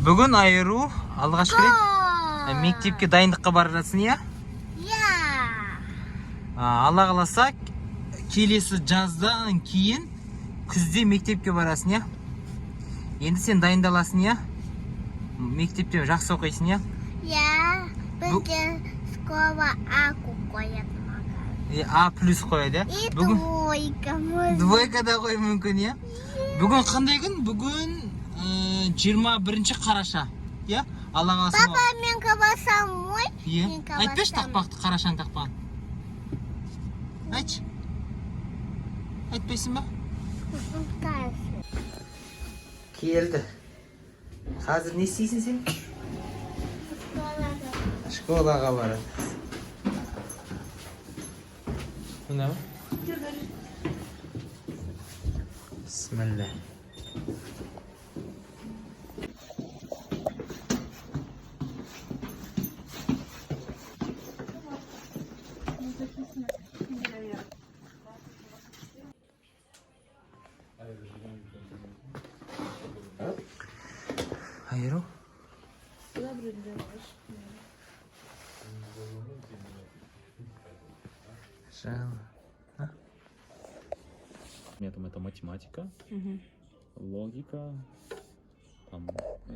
Бүгін Айыру алғаш рет мектепке дайындыққа бара жатсың, иә? Алла қаласа, келесі жаздан кейін күзде мектепке барасың, иә? Енді сен дайындаласың, иә? Мектепте жақсы оқисың, иә? Бүгін школа А-ку қояды маған. А плюс қояды, иә? И двойка мүмкін. Двойка да қой мүмкін, иә? Бүгін қандай күн? Бүгін 21 қараша, иә? Алла қаласа. Папа, мен қабасам ой? Иә? Айтпашы тақпақты, қарашаң тақпаған. Айтшы. Айтпайсың ба? Келді. Қазір не істейсің сен? Школаға барады. Мына ма? Бисмилля. Айыру? Это математика, логика, там,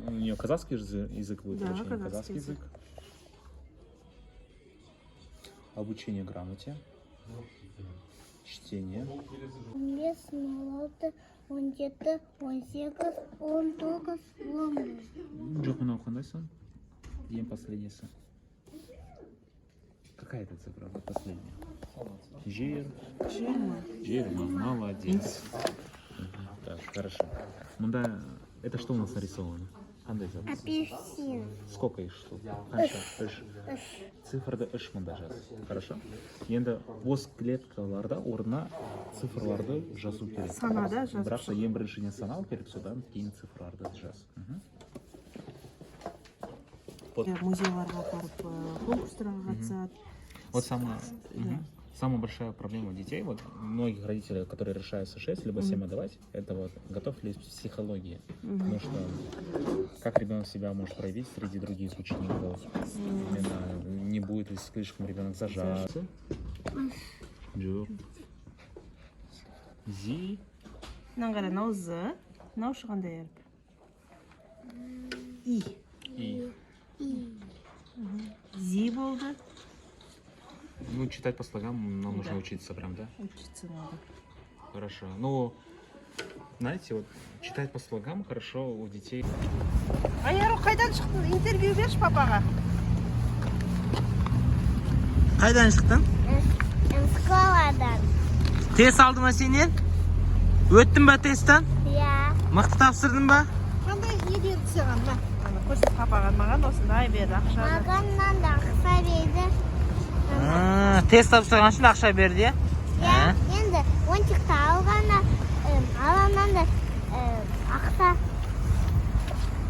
у нее казахский язык будет, да, очень казахский язык. Обучение грамоте, чтение. 15, 16, 17, 18, 19, 20. Жоқ, мынау қандайсың? Ең последнесі. Какая это цифра? Последняя. Жир. Жир, молодец. Так, хорошо. Мында, это что у нас нарисовано? Қандай зат? Апельсин. Сколько их штук? Қанша? Үш. Цифрды үш мында жаз. Хорошо? Енді бос клеткаларда орнына цифрларды жазу керек. Санада жазу. Бірақ та ең біріншіден санау керек, содан кейін цифрларды жаз. Музейларға барып конкурстарға қатысады. Вот самая большая проблема детей, вот многих родителей, которые решаются 6 либо 7 отдавать, это вот готов ли психология. Потому что как ребенок себя может проявить среди других учеников, именно не будет ли слишком ребенок зажат. Зи. Наңғара наузы, наушы қандай әріп? И. Зи болды. Ну, читать по слогам нам нужно учиться прям, да? Учиться надо. Хорошо. Ну, знаете, вот читать по слогам хорошо у детей. Айару, қайдан шықтың? Интервью берші папаға. Қайдан шықтың? Школадан. Тест алды ма сенен? Өттің ба тесттен? Иә. Мықты тапсырдың ба? Қандай не берді саған? Көрсет папаға, маған осындай берді ақша. Мағаннан да ақша берді. Тест тапсырған үшін ақша берді, иә? Иә, енді ойыншықты алғанда, алғаннан да ақша.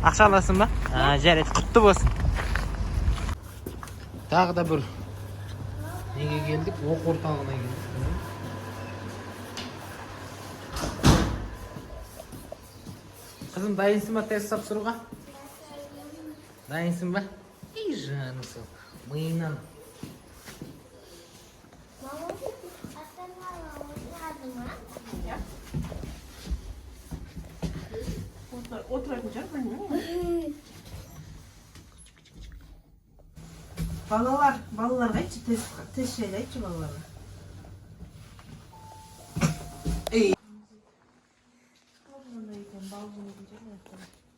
Ақша аласың ба? Жарайды, құтты болсын. Тағы да бір неге келдік? Оқу орталығына келдік. Қызым, дайынсың ба тест тапсыруға? Дайынсың ба? Ей, жанысы, миынан. Отыратын жар білмеймін. Балаларға айтшы, тест жайлы айтшы балаларға.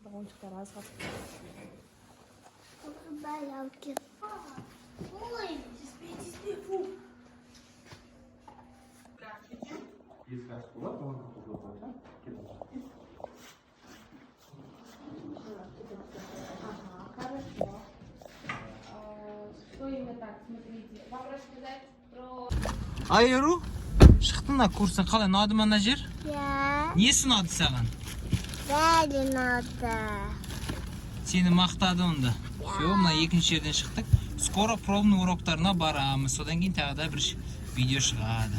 Балончықтар аз қатып. Баялки. Ой, Теспей, фу. Айыру, шықтың на курсын, қалай, ұнады ма ана жер? иә. Несі ұнады саған? Бәрі ұнады. Сені мақтады онда. Все, мына екінші жерден шықтық. Скоро пробный уроктарына барамыз. Содан кейін тағы да бір видео шығады.